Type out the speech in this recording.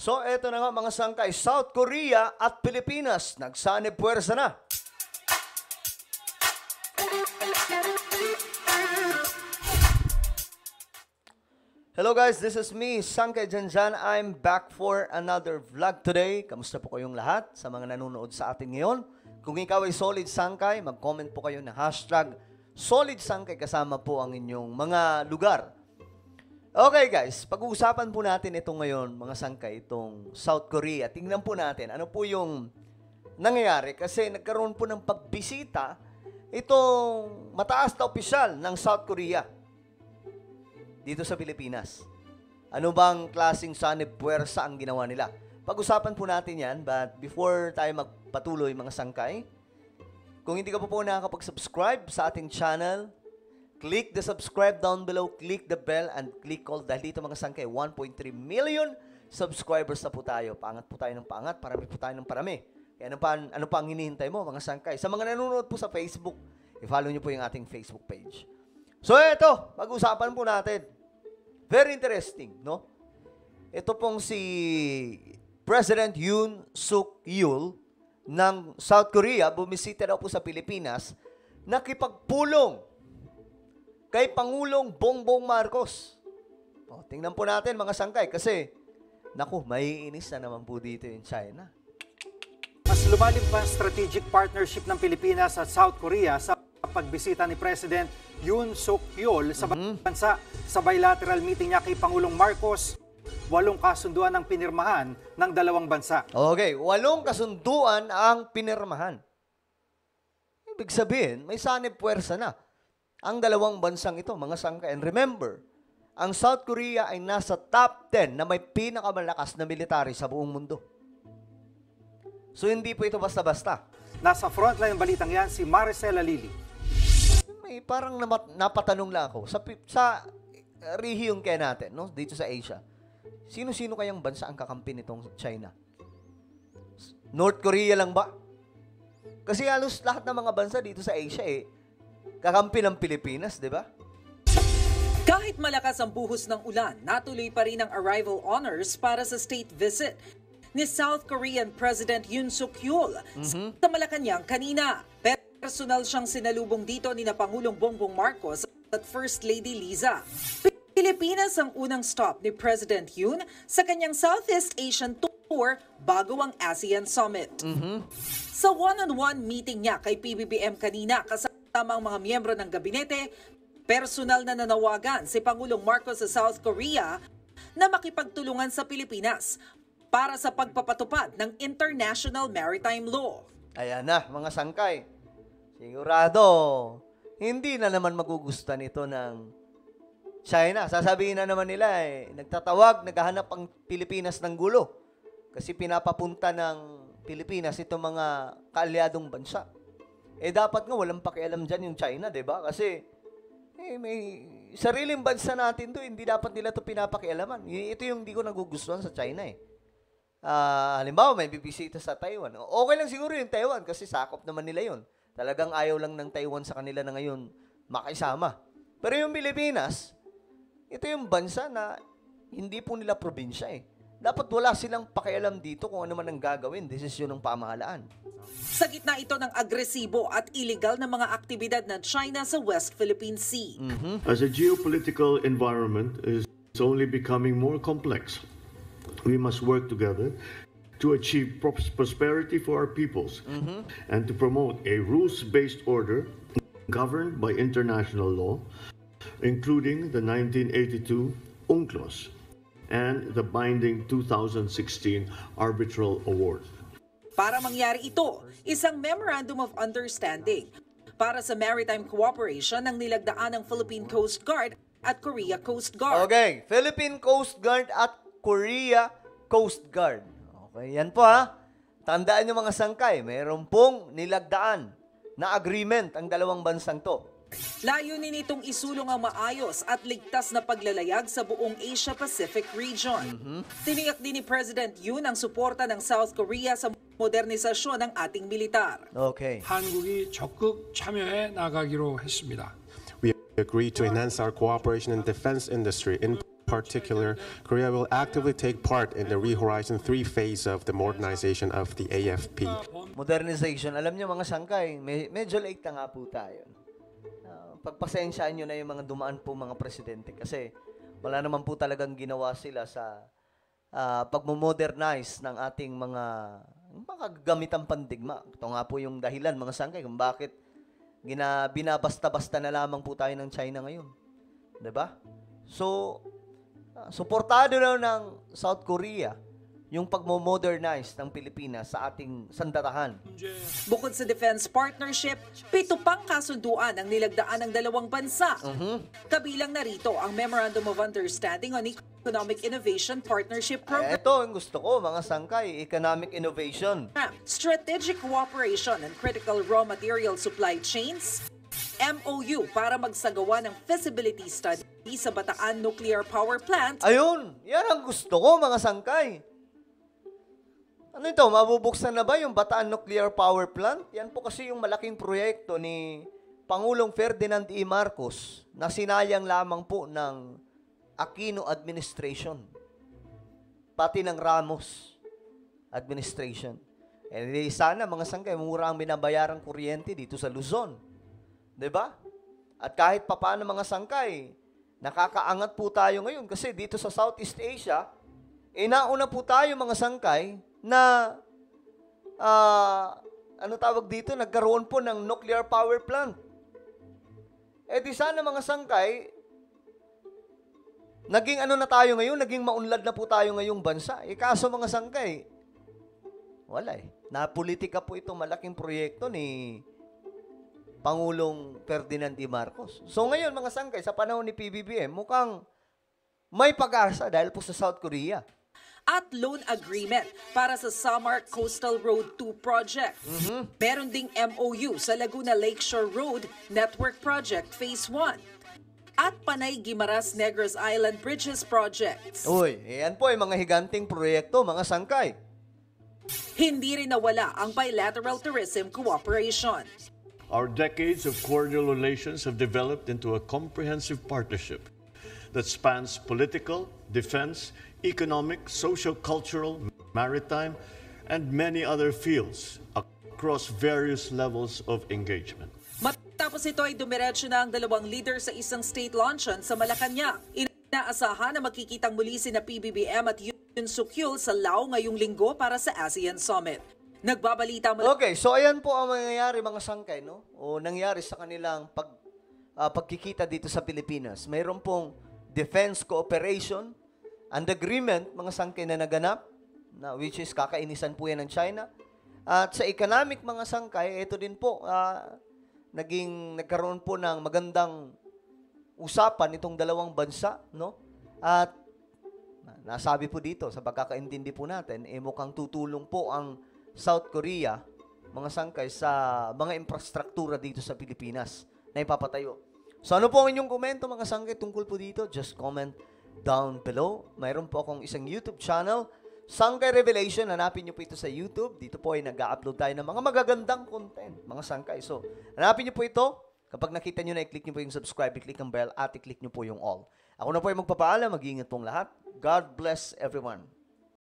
So, eto na nga mga sangkay, South Korea at Pilipinas, nagsanib puwersa na. Hello guys, this is me, Sangkay Janjan. I'm back for another vlog today. Kamusta po kayong lahat sa mga nanonood sa atin ngayon? Kung ikaw ay Solid Sangkay, mag-comment po kayo na hashtag Solid Sangkay kasama po ang inyong mga lugar. Okay guys, pag-uusapan po natin ito ngayon, mga sangkay, itong South Korea. Tingnan po natin ano po yung nangyayari kasi nagkaroon po ng pagbisita itong mataas na opisyal ng South Korea dito sa Pilipinas. Ano bang klaseng sanib puwersa ang ginawa nila? Pag-usapan po natin yan, but before tayo magpatuloy mga sangkay, kung hindi ka po nakakapag-subscribe sa ating channel, click the subscribe down below, click the bell, and click all. Dahil dito mga sangkay, 1.3 million subscribers na po tayo. Paangat po tayo ng paangat, parami po tayo ng parami. Kaya ano pa ang hinihintay mo mga sangkay? Sa mga nanonood po sa Facebook, i-follow nyo po yung ating Facebook page. So ito, pag-usapan po natin. Very interesting, no? Ito pong si President Yoon Suk Yeol ng South Korea, bumisita daw po sa Pilipinas, nakipagpulong kay Pangulong Bongbong Marcos. O, tingnan po natin mga sangkay kasi, naku, maiinis na naman po dito yung China. Mas lumalim pa ang strategic partnership ng Pilipinas at South Korea sa pagbisita ni President Yoon Suk Yeol sa bansa. Sa bilateral meeting niya kay Pangulong Marcos, 8 kasunduan ang pinirmahan ng dalawang bansa. Okay, 8 kasunduan ang pinirmahan. Ibig sabihin, may sanib puwersa na ang dalawang bansang ito, mga sangkay. And remember, ang South Korea ay nasa top 10 na may pinakamalakas na military sa buong mundo. So, hindi po ito basta-basta. Nasa frontline balitang yan si Maricela Lili. May parang napatanong lang ako. Sa rehiyong kaya natin, no? Dito sa Asia, sino-sino kayang bansa ang kakampi nitong China? North Korea lang ba? Kasi halos lahat ng mga bansa dito sa Asia kakampi ng Pilipinas, di ba? Kahit malakas ang buhos ng ulan, natuloy pa rin ang arrival honors para sa state visit ni South Korean President Yoon Suk Yeol sa Malacanang kanina. Personal siyang sinalubong dito ni na Pangulong Bongbong Marcos at First Lady Liza. Pilipinas ang unang stop ni President Yoon sa kanyang Southeast Asian tour bago ang ASEAN Summit. Sa one-on-one meeting niya kay PBBM kanina kasama ang mga miyembro ng gabinete, personal na nanawagan si Pangulong Marcos sa South Korea na makipagtulungan sa Pilipinas para sa pagpapatupad ng International Maritime Law. Ayan na, mga sangkay. Sigurado, hindi na naman magugustuhan ito ng China. Sasabihin na naman nila nagtatawag, naghahanap ang Pilipinas ng gulo. Kasi pinapapunta ng Pilipinas itong mga kaalyadong bansa. Dapat nga walang pakialam dyan yung China, diba? Kasi may sariling bansa natin to, hindi dapat nila to pinapakialaman. Ito yung hindi ko nagugustuhan sa China halimbawa, may bibisita sa Taiwan. Okay lang siguro yung Taiwan kasi sakop naman nila yun. Talagang ayaw lang ng Taiwan sa kanila na ngayon makisama. Pero yung Pilipinas, ito yung bansa na hindi po nila probinsya Dapat wala silang pakialam dito kung ano man ang gagawin. Desisyon ng pamahalaan. Sa gitna ito ng agresibo at illegal na mga aktibidad ng China sa West Philippine Sea. As a geopolitical environment is only becoming more complex, we must work together to achieve prosperity for our peoples and to promote a rules-based order governed by international law, including the 1982 UNCLOS and the binding 2016 Arbitral Award. Para mangyari ito, isang Memorandum of Understanding para sa maritime cooperation ng nilagdaan ng Philippine Coast Guard at Korea Coast Guard. Okay, Philippine Coast Guard at Korea Coast Guard. Okay, yan po Tandaan nyo mga sangkay, mayroon pong nilagdaan na agreement ang dalawang bansang to. Layunin nitong isulong ang maayos at ligtas na paglalayag sa buong Asia-Pacific region. Tiniyak din ni President Yoon ang suporta ng South Korea sa modernisasyon ng ating militar. Okay. 한국이 적극 참여해 나가기로 했습니다. We agreed to enhance our cooperation in defense industry, in particular, Korea will actively take part in the Re-Horizon 3 phase of the modernization of the AFP. Modernization. Alam niyo mga sangkay, medyo late na nga po tayo. Pagpasensyaan nyo na yung mga dumaan po mga presidente kasi wala naman po talagang ginawa sila sa pagmo-modernize ng ating mga gamitang pandigma. Ito nga po yung dahilan mga sangkay kung bakit binabasta-basta na lamang po tayo ng China ngayon. 'Di ba? So, suportado daw ng South Korea yung pagmo-modernize ng Pilipinas sa ating sandatahang. Bukod sa defense partnership, 7 pang kasunduan ang nilagdaan ng dalawang bansa. Kabilang na rito ang Memorandum of Understanding on Economic Innovation Partnership Program, Ito ang gusto ko, mga sangkay, economic innovation. Strategic Cooperation and Critical Raw Material Supply Chains, MOU para magsagawa ng feasibility study sa Bataan Nuclear Power Plant. Ayun, yan ang gusto ko, mga sangkay. Ano ito, mabubuksan na ba yung Bataan Nuclear Power Plant? Yan po kasi yung malaking proyekto ni Pangulong Ferdinand E. Marcos na sinayang lamang po ng Aquino administration, pati ng Ramos administration. Eh, sana mga sangkay, mura ang binabayarang kuryente dito sa Luzon. 'Di ba? At kahit papaano mga sangkay, nakakaangat po tayo ngayon kasi dito sa Southeast Asia, nauna po tayo mga sangkay na ano tawag dito, nagkaroon po ng nuclear power plant. Eh di sana mga sangkay, naging ano na tayo ngayon, naging maunlad na po tayo ngayong bansa. Eh kaso mga sangkay, wala eh. Napolitika po ito, malaking proyekto ni Pangulong Ferdinand E. Marcos. So ngayon mga sangkay, sa panahon ni PBBM, mukhang may pag-asa dahil po sa South Korea. At loan agreement para sa Samar Coastal Road 2 project. Meron ding MOU sa Laguna Lakeshore Road Network Project Phase 1. At Panay Guimaras Negros Island Bridges Projects. Uy, yan po ay mga higanting proyekto, mga sangkay. Hindi rin nawala ang bilateral tourism cooperation. Our decades of cordial relations have developed into a comprehensive partnership that spans political, defense, economic, socio-cultural, maritime, and many other fields across various levels of engagement. Matapos ito ay dumiretso na ang dalawang leader sa isang state luncheon sa Malacanang. Inaasahan na magkikitang muli sina PBBM at Yoon Suk Yeol sa Lao ngayong linggo para sa ASEAN Summit. Nagbabalita mo. Okay, so ayan po ang mangyayari mga sangkay, no? O nangyari sa kanilang pagkikita dito sa Pilipinas. Mayroon pong defense cooperation and agreement, mga sangkay na naganap, na which is kakainisan po yan ng China. At sa economic mga sangkay, ito din po, nagkaroon po ng magandang usapan itong dalawang bansa, no? At nasabi po dito, sa pagkakaintindi po natin, mukhang tutulong po ang South Korea, mga sangkay, sa mga infrastruktura dito sa Pilipinas na ipapatayo. So ano po ang inyong komento mga sangkay tungkol po dito? Just comment down below. Mayroon po akong isang YouTube channel, Sangkay Revelation. Hanapin nyo po ito sa YouTube. Dito po ay nag-upload tayo ng mga magagandang content, mga sangkay. So, hanapin nyo po ito. Kapag nakita nyo na, i-click nyo po yung subscribe, i-click ang bell, at i-click nyo po yung all. Ako na po ay magpapaalam. Mag-iingat pong lahat. God bless everyone.